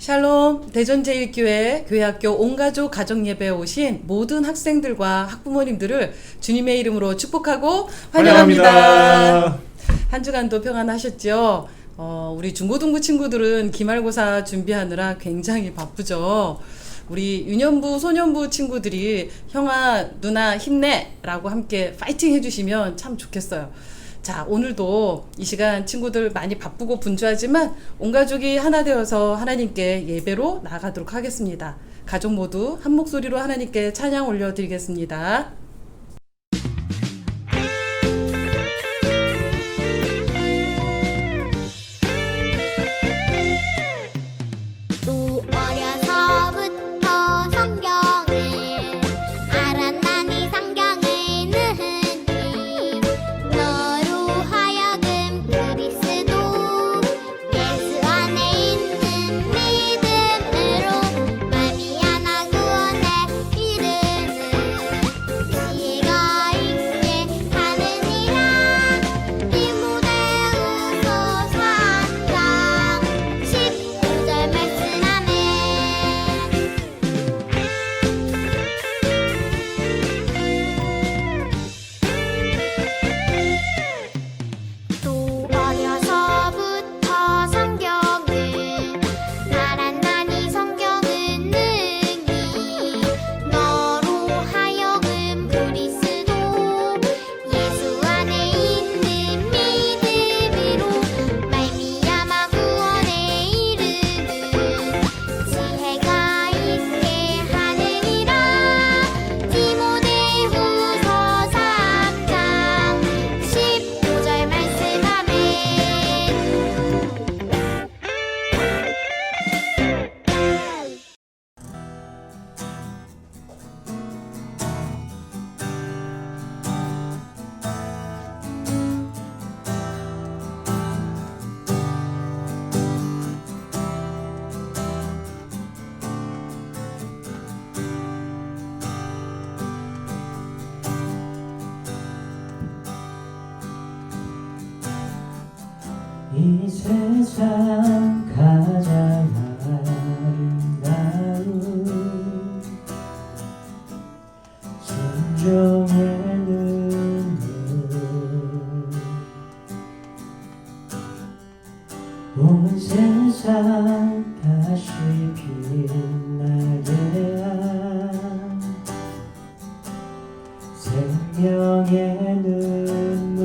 샬롬, 대전제일교회 교회학교 온가족 가정예배에 오신 모든 학생들과 학부모님들을 주님의 이름으로 축복하고 환영합니다. 한 주간도 평안하셨죠? 우리 중고등부 친구들은 기말고사 준비하느라 굉장히 바쁘죠. 우리 유년부, 소년부 친구들이 형아, 누나 힘내! 라고 함께 파이팅 해주시면 참 좋겠어요. 자, 오늘도 이 시간 친구들 많이 바쁘고 분주하지만 온 가족이 하나 되어서 하나님께 예배로 나아가도록 하겠습니다. 가족 모두 한 목소리로 하나님께 찬양 올려드리겠습니다. 이 세상 가장 아름다운 순종의 눈물 온 세상 다시 빛나게 한 생명의 눈물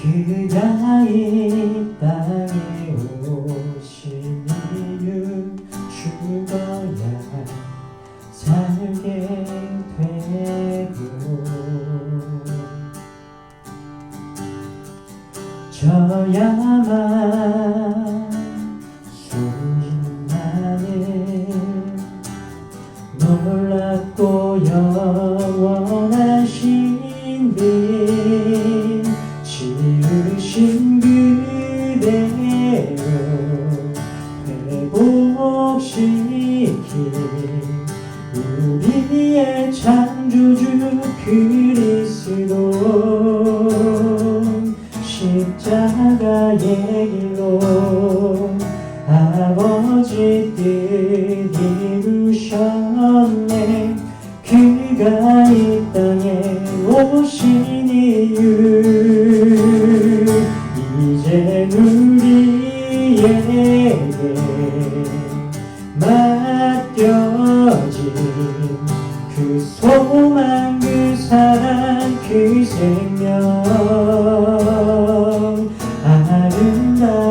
그가 이 땅에 오신 이유 죽어야 살게 되고 저야만 순진하네 놀랍고 영원하신 분 지으신 그대로 회복시킨 우리의 창조주 그리스도 십자가의 길로 아버지 뜻 이루셨네 그가 이 땅에 오신 이유 이제 우리에게 맡겨진 그 소망 그 사랑 그 생명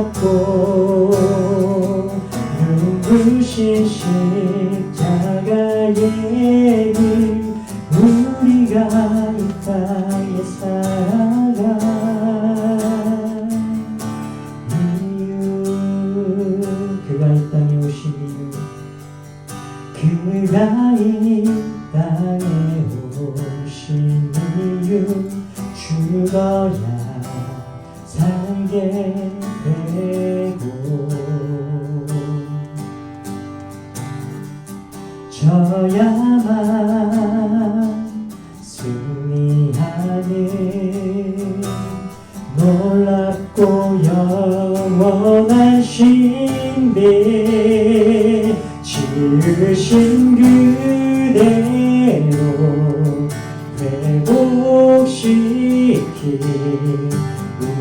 아름답고 눈부신 십자가의 길 우리가 이 땅에 살아가 이유 그가 이 땅에 오신 이유 그가 이 땅에 오신 이유 죽어야 살게 되고 저야만 승리하는 놀랍고 지으신 그대로 회복시킨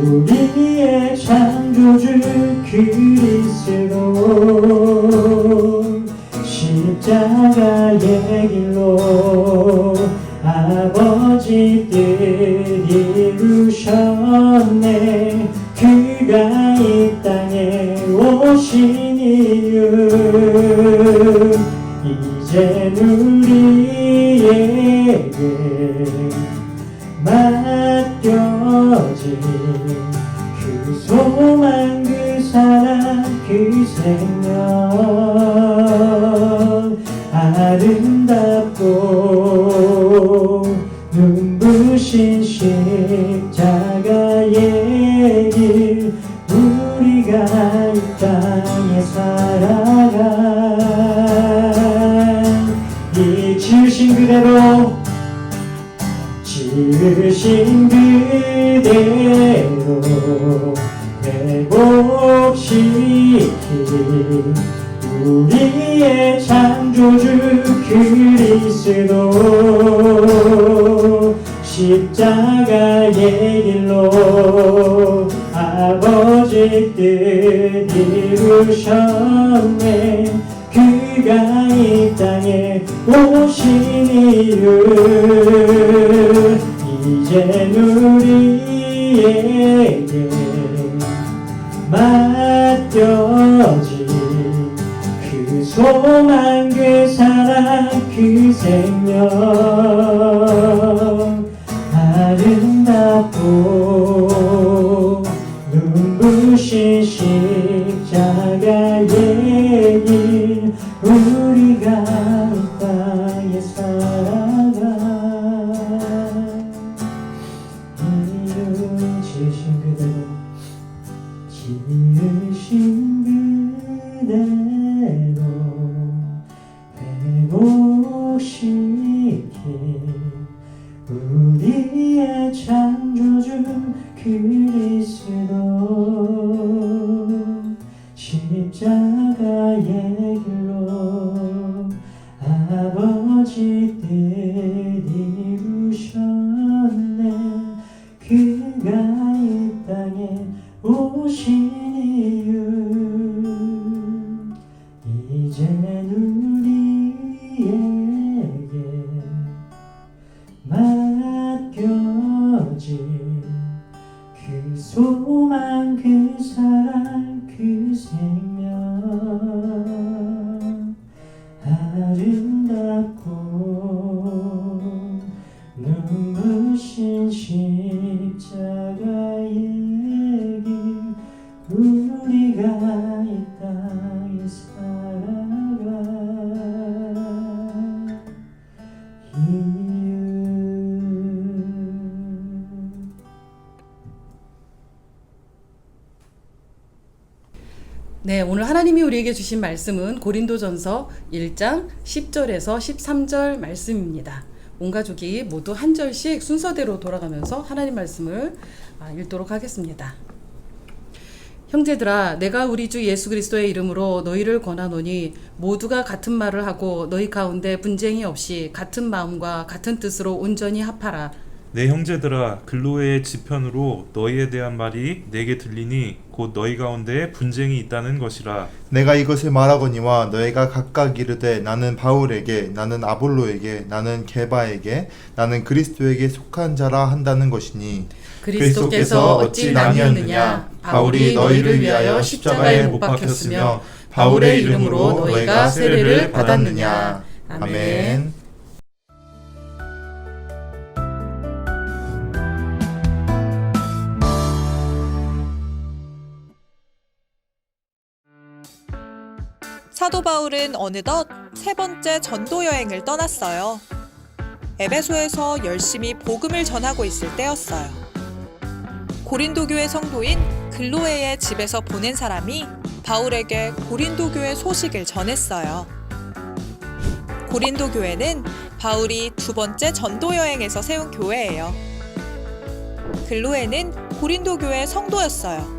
우리의 창조주 그리스도 십자가의 길로 아버지 뜻 이루셨네. 그가 이 땅에 오신 이유 이젠 우리에게 맡겨진 그 소망 그 사랑 그 생명 아름답고 눈부신 십자가의 길 우리가 이 땅에 살아가 이 지으신 그대로 지으신 그대로 회복시킨 우리의 창조주 그리스도 십자가의 길로 아버지 뜻 이루셨네. 그가 이 땅에 오신 이유 이젠 우리에게 맡겨진 그 소망 그 사랑 그 생명 아름답고 눈부신 십자가의 길 우리가 이 땅에 살아가 지으신 그대로 지으신 그대로 회복시킨 우리의 창조주 그리스도 십자가의 길로 아버지 뜻 이루셨네. 그가 이 땅에 오신 이유 이젠 우리에게 맡겨진 그 소망 그 사랑 그 생명 아름답고 눈부신 십자가의 길 우리가 이 땅에 살아가 네, 오늘 하나님이 우리에게 주신 말씀은 고린도전서 1장 10절에서 13절 말씀입니다. 온 가족이 모두 한 절씩 순서대로 돌아가면서 하나님 말씀을 읽도록 하겠습니다. 형제들아, 내가 우리 주 예수 그리스도의 이름으로 너희를 권하노니 모두가 같은 말을 하고 너희 가운데 분쟁이 없이 같은 마음과 같은 뜻으로 온전히 합하라. 내 형제들아, 글로에의 지편으로 너희에 대한 말이 내게 들리니 곧 너희 가운데 분쟁이 있다는 것이라. 내가 이것을 말하거니와 너희가 각각 이르되 나는 바울에게, 나는 아볼로에게, 나는 게바에게, 나는 그리스도에게 속한 자라 한다는 것이니 그리스도께서 어찌 나뉘었느냐? 바울이 너희를 위하여 십자가에 못 박혔으며 바울의 이름으로 너희가 세례를 받았느냐? 아멘. 사도 바울은 어느덧 세 번째 전도 여행을 떠났어요. 에베소에서 열심히 복음을 전하고 있을 때였어요. 고린도 교회 성도인 글로에의 집에서 보낸 사람이 바울에게 고린도 교회 소식을 전했어요. 고린도 교회는 바울이 두 번째 전도 여행에서 세운 교회예요. 글로에는 고린도 교회 성도였어요.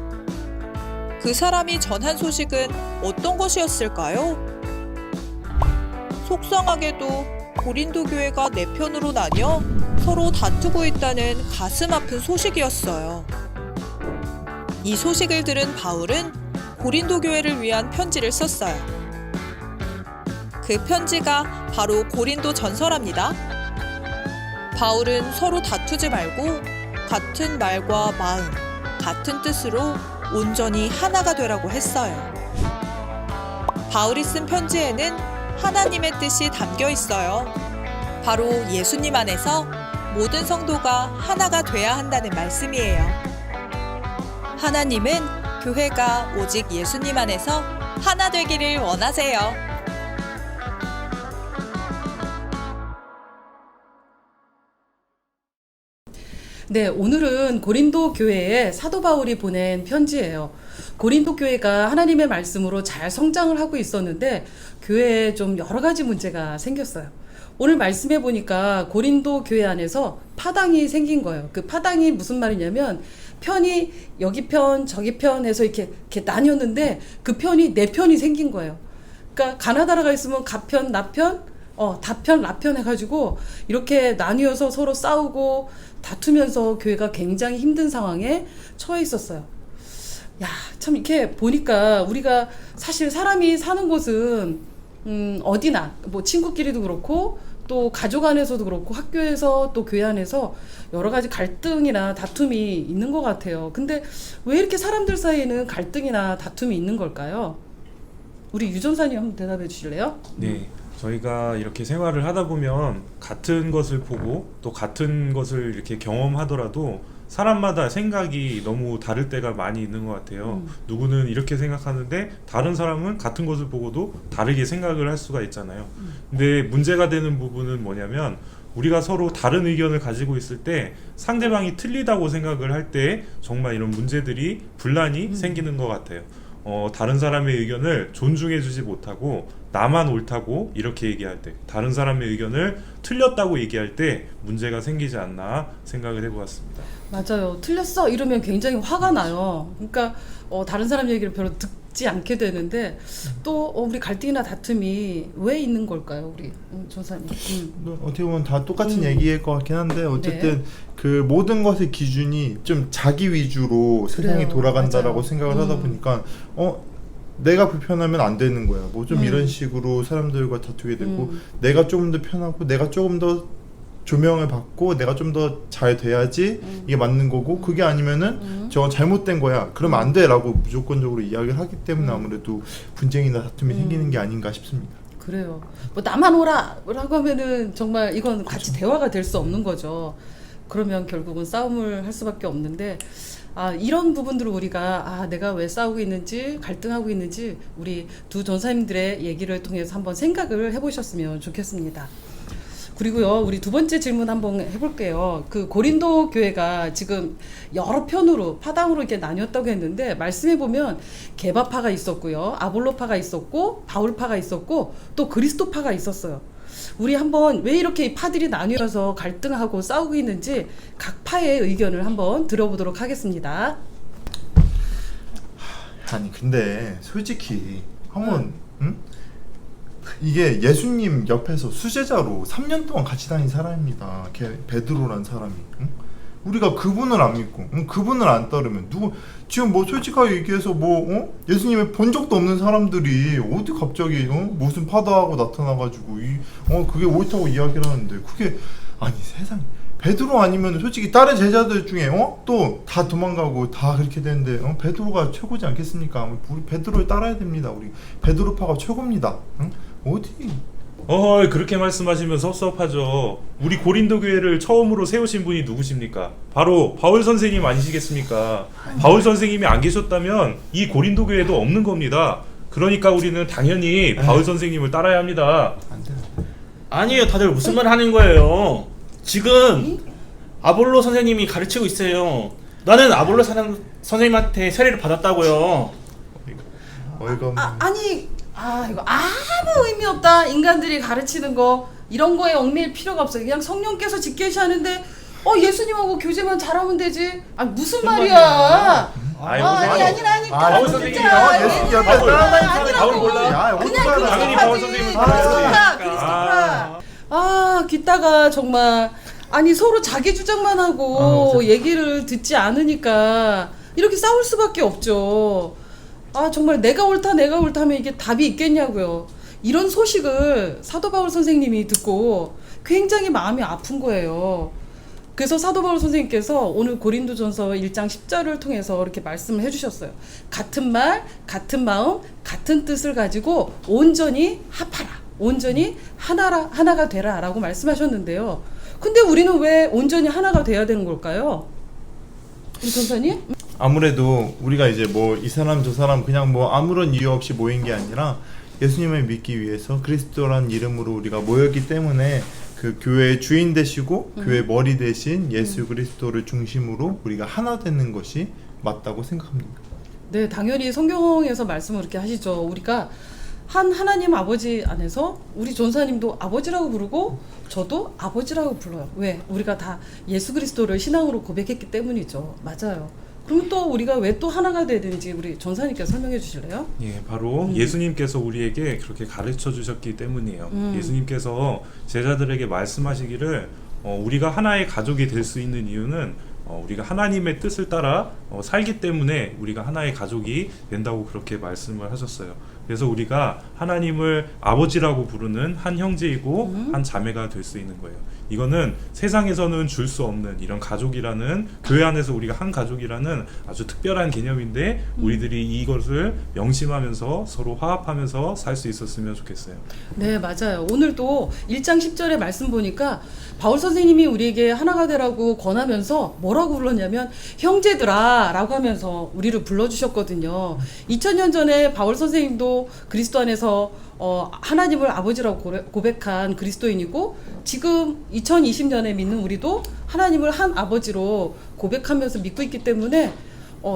그 사람이 전한 소식은 어떤 것이었을까요? 속상하게도 고린도 교회가 네 편으로 나뉘어 서로 다투고 있다는 가슴 아픈 소식이었어요. 이 소식을 들은 바울은 고린도 교회를 위한 편지를 썼어요. 그 편지가 바로 고린도 전서랍니다. 바울은 서로 다투지 말고 같은 말과 마음, 같은 뜻으로 온전히 하나가 되라고 했어요. 바울이 쓴 편지에는 하나님의 뜻이 담겨 있어요. 바로 예수님 안에서 모든 성도가 하나가 돼야 한다는 말씀이에요. 하나님은 교회가 오직 예수님 안에서 하나 되기를 원하세요. 네, 오늘은 고린도 교회에 사도 바울이 보낸 편지예요. 고린도 교회가 하나님의 말씀으로 잘 성장을 하고 있었는데 교회에 좀 여러 가지 문제가 생겼어요. 오늘 말씀해 보니까 고린도 교회 안에서 파당이 생긴 거예요. 그 파당이 무슨 말이냐면 편이 여기 편 저기 편 해서 이렇게 나뉘었는데 그 편이 네 편이 생긴 거예요. 그러니까 가나다라가 있으면 가편, 나편, 다편, 라편 해가지고 이렇게 나뉘어서 서로 싸우고 다투면서 교회가 굉장히 힘든 상황에 처해 있었어요. 야, 참 이렇게 보니까 우리가 사실 사람이 사는 곳은 어디나 뭐 친구끼리도 그렇고 또 가족 안에서도 그렇고 학교에서 또 교회 안에서 여러 가지 갈등이나 다툼이 있는 것 같아요. 근데 왜 이렇게 사람들 사이에는 갈등이나 다툼이 있는 걸까요? 우리 유 전사님 한번 대답해 주실래요? 네, 저희가 이렇게 생활을 하다 보면 같은 것을 보고 또 같은 것을 이렇게 경험하더라도 사람마다 생각이 너무 다를 때가 많이 있는 것 같아요. 누구는 이렇게 생각하는데 다른 사람은 같은 것을 보고도 다르게 생각을 할 수가 있잖아요. 근데 문제가 되는 부분은 뭐냐면 우리가 서로 다른 의견을 가지고 있을 때 상대방이 틀리다고 생각을 할 때 정말 이런 문제들이 분란이 생기는 것 같아요. 다른 사람의 의견을 존중해주지 못하고 나만 옳다고 이렇게 얘기할 때, 다른 사람의 의견을 틀렸다고 얘기할 때 문제가 생기지 않나 생각을 해보았습니다. 맞아요. 틀렸어 이러면 굉장히 화가 나요. 그러니까 다른 사람 얘기를 별로 듣지 않게 되는데 또 우리 갈등이나 다툼이 왜 있는 걸까요, 우리 조사님? 어떻게 보면 다 똑같은 얘기일 것 같긴 한데 어쨌든 네. 그 모든 것의 기준이 좀 자기 위주로 세상이 그래요. 돌아간다라고 맞아요. 생각을 하다 보니까 내가 불편하면 안 되는 거야. 뭐 좀 이런 식으로 사람들과 다투게 되고 내가 조금 더 편하고 내가 조금 더 조명을 받고 내가 좀 더 잘 돼야지 이게 맞는 거고 그게 아니면은 저건 잘못된 거야. 그러면 안 돼라고 무조건적으로 이야기를 하기 때문에 아무래도 분쟁이나 다툼이 생기는 게 아닌가 싶습니다. 그래요. 뭐 나만 오라라고 하면은 정말 이건 같이 대화가 될 수 없는 거죠. 그러면 결국은 싸움을 할 수밖에 없는데 이런 부분들을 우리가 내가 왜 싸우고 있는지 갈등하고 있는지 우리 두 전사님들의 얘기를 통해서 한번 생각을 해보셨으면 좋겠습니다. 그리고요, 우리 두 번째 질문 한번 해볼게요. 그 고린도 교회가 지금 여러 편으로 파당으로 이렇게 나뉘었다고 했는데 말씀해 보면 게바파가 있었고요, 아볼로파가 있었고 바울파가 있었고 또 그리스도파가 있었어요. 우리 한번 왜 이렇게 이 파들이 나뉘어서 갈등하고 싸우고 있는지 각 파의 의견을 한번 들어보도록 하겠습니다. 아니 근데 솔직히 한번 이게 예수님 옆에서 수제자로 3년 동안 같이 다닌 사람입니다. 베드로라는 사람이. 우리가 그분을 안 믿고 그분을 안 따르면 누구 지금 뭐 솔직하게 얘기해서 예수님을 본 적도 없는 사람들이 어디 갑자기 무슨 파다하고 나타나가지고 그게 옳다고 이야기를 하는데 그게 아니 세상에 베드로 아니면 솔직히 다른 제자들 중에 또 다 도망가고 다 그렇게 되는데 베드로가 최고지 않겠습니까? 우리 베드로를 따라야 됩니다. 우리 베드로파가 최고입니다. 어디? 그렇게 말씀하시면 섭섭하죠. 우리 고린도 교회를 처음으로 세우신 분이 누구십니까? 바로 바울 선생님 아니시겠습니까? 바울 선생님이 안 계셨다면 이 고린도 교회도 없는 겁니다. 그러니까 우리는 당연히 바울 선생님을 따라야 합니다. 안 돼. 아니에요. 다들 무슨 말 하는 거예요? 지금 아볼로 선생님이 가르치고 있어요. 나는 아볼로 선생님한테 세례를 받았다고요. 어이가 없네. 아니 이거 아무 의미 없다. 인간들이 가르치는 거 이런 거에 얽매일 필요가 없어요. 그냥 성령께서 지켜시 하는데 예수님하고 교제만 잘하면 되지. 무슨 말이야? 아니, 아니. 바울 선생님이 예수야, 바울 몰라? 야, 어떡하나. 당연히 바울 선생님은 그리스도파. 깃다가 정말 아니 서로 자기 주장만 하고 얘기를 듣지 않으니까 이렇게 싸울 수밖에 없죠. 정말 내가 옳다 하면 이게 답이 있겠냐고요. 이런 소식을 사도 바울 선생님이 듣고 굉장히 마음이 아픈 거예요. 그래서 사도 바울 선생님께서 오늘 고린도전서 1장 10절을 통해서 이렇게 말씀을 해주셨어요. 같은 말, 같은 마음, 같은 뜻을 가지고 온전히 합하라. 온전히 하나가 되라 라고 말씀하셨는데요. 근데 우리는 왜 온전히 하나가 돼야 되는 걸까요? 우리 전사님? 아무래도 우리가 이제 뭐 이 사람 저 사람 그냥 뭐 아무런 이유 없이 모인 게 아니라 예수님을 믿기 위해서 그리스도란 이름으로 우리가 모였기 때문에 그 교회의 주인 되시고 교회 머리 대신 예수 그리스도를 중심으로 우리가 하나 되는 것이 맞다고 생각합니다. 네, 당연히 성경에서 말씀을 이렇게 하시죠. 우리가 한 하나님 아버지 안에서 우리 전사님도 아버지라고 부르고 저도 아버지라고 불러요. 왜? 우리가 다 예수 그리스도를 신앙으로 고백했기 때문이죠. 맞아요. 그럼 또 우리가 왜 또 하나가 돼야 되는지 우리 전사님께서 설명해 주실래요? 예, 바로 예수님께서 우리에게 그렇게 가르쳐 주셨기 때문이에요. 예수님께서 제자들에게 말씀하시기를 우리가 하나의 가족이 될 수 있는 이유는 우리가 하나님의 뜻을 따라 살기 때문에 우리가 하나의 가족이 된다고 그렇게 말씀을 하셨어요. 그래서 우리가 하나님을 아버지라고 부르는 한 형제이고 한 자매가 될 수 있는 거예요. 이거는 세상에서는 줄 수 없는 이런 가족이라는, 교회 안에서 우리가 한 가족이라는 아주 특별한 개념인데 우리들이 이것을 명심하면서 서로 화합하면서 살 수 있었으면 좋겠어요. 네, 맞아요. 오늘도 1장 10절의 말씀 보니까 바울 선생님이 우리에게 하나가 되라고 권하면서 뭐라고 불렀냐면 형제들아 라고 하면서 우리를 불러주셨거든요. 2000년 전에 바울 선생님도 그리스도 안에서 하나님을 아버지라고 고백한 그리스도인이고, 지금 2020년에 믿는 우리도 하나님을 한 아버지로 고백하면서 믿고 있기 때문에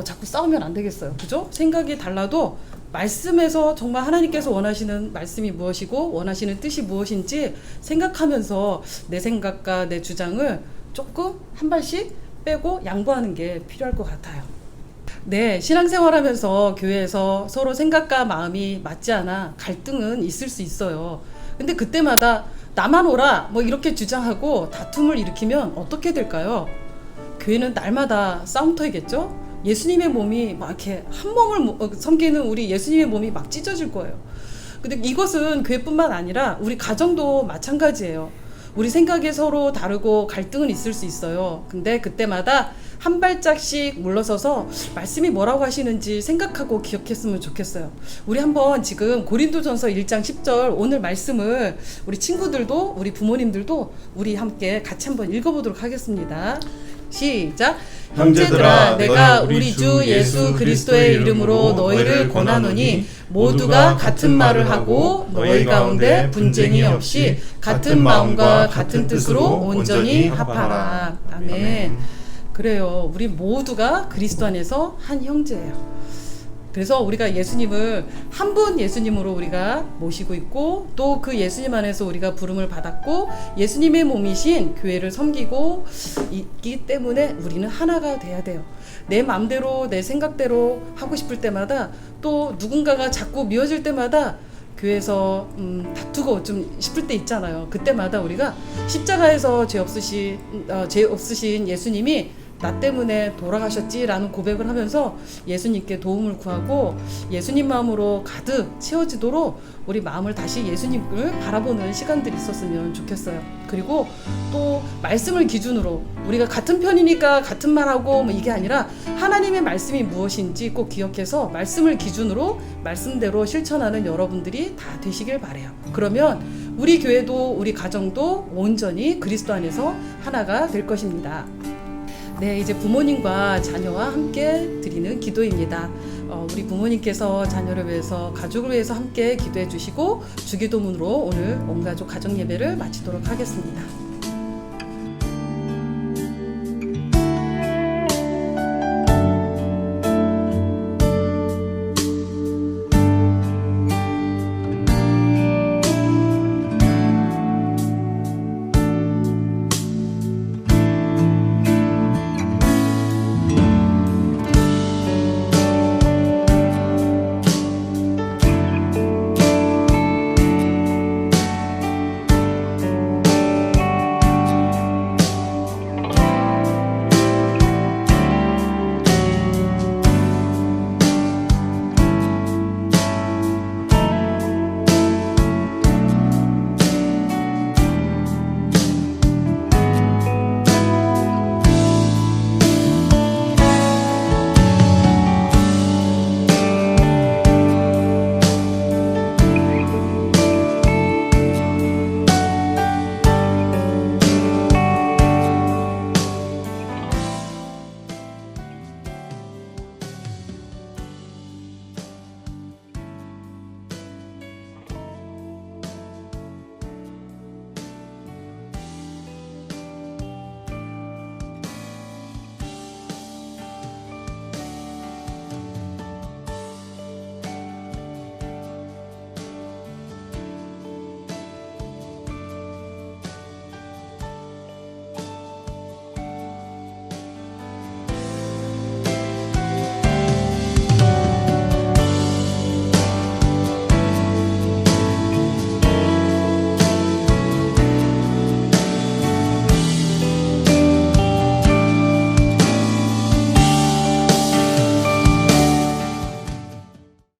자꾸 싸우면 안 되겠어요. 그죠? 생각이 달라도 말씀에서 정말 하나님께서 원하시는 말씀이 무엇이고 원하시는 뜻이 무엇인지 생각하면서 내 생각과 내 주장을 조금 한 발씩 빼고 양보하는 게 필요할 것 같아요. 네, 신앙생활하면서 교회에서 서로 생각과 마음이 맞지 않아 갈등은 있을 수 있어요. 근데 그때마다 나만 오라 뭐 이렇게 주장하고 다툼을 일으키면 어떻게 될까요? 교회는 날마다 싸움터이겠죠? 예수님의 몸이 막 이렇게 한 몸을 섬기는 우리 예수님의 몸이 막 찢어질 거예요. 근데 이것은 교회뿐만 아니라 우리 가정도 마찬가지예요. 우리 생각이 서로 다르고 갈등은 있을 수 있어요. 근데 그때마다 한 발짝씩 물러서서 말씀이 뭐라고 하시는지 생각하고 기억했으면 좋겠어요. 우리 한번 지금 고린도전서 1장 10절 오늘 말씀을 우리 친구들도 우리 부모님들도 우리 함께 같이 한번 읽어보도록 하겠습니다. 시작. 형제들아, 내가 우리 주 예수 그리스도의 이름으로 너희를 권하노니 모두가 같은 말을 하고 너희 가운데 분쟁이 없이 같은 마음과 같은 뜻으로 온전히 합하라. 아멘. 그래요. 우리 모두가 그리스도 안에서 한 형제예요. 그래서 우리가 예수님을 한 분 예수님으로 우리가 모시고 있고, 또 그 예수님 안에서 우리가 부름을 받았고 예수님의 몸이신 교회를 섬기고 있기 때문에 우리는 하나가 돼야 돼요. 내 마음대로 내 생각대로 하고 싶을 때마다, 또 누군가가 자꾸 미워질 때마다 교회에서 다투고 좀 싶을 때 있잖아요. 그때마다 우리가 십자가에서 죄 없으신 예수님이 나 때문에 돌아가셨지라는 고백을 하면서 예수님께 도움을 구하고 예수님 마음으로 가득 채워지도록 우리 마음을 다시 예수님을 바라보는 시간들이 있었으면 좋겠어요. 그리고 또 말씀을 기준으로 우리가 같은 편이니까 같은 말하고 뭐 이게 아니라 하나님의 말씀이 무엇인지 꼭 기억해서 말씀을 기준으로 말씀대로 실천하는 여러분들이 다 되시길 바라요. 그러면 우리 교회도 우리 가정도 온전히 그리스도 안에서 하나가 될 것입니다. 네, 이제 부모님과 자녀와 함께 드리는 기도입니다. 우리 부모님께서 자녀를 위해서, 가족을 위해서 함께 기도해 주시고 주기도문으로 오늘 온가족 가정 예배를 마치도록 하겠습니다.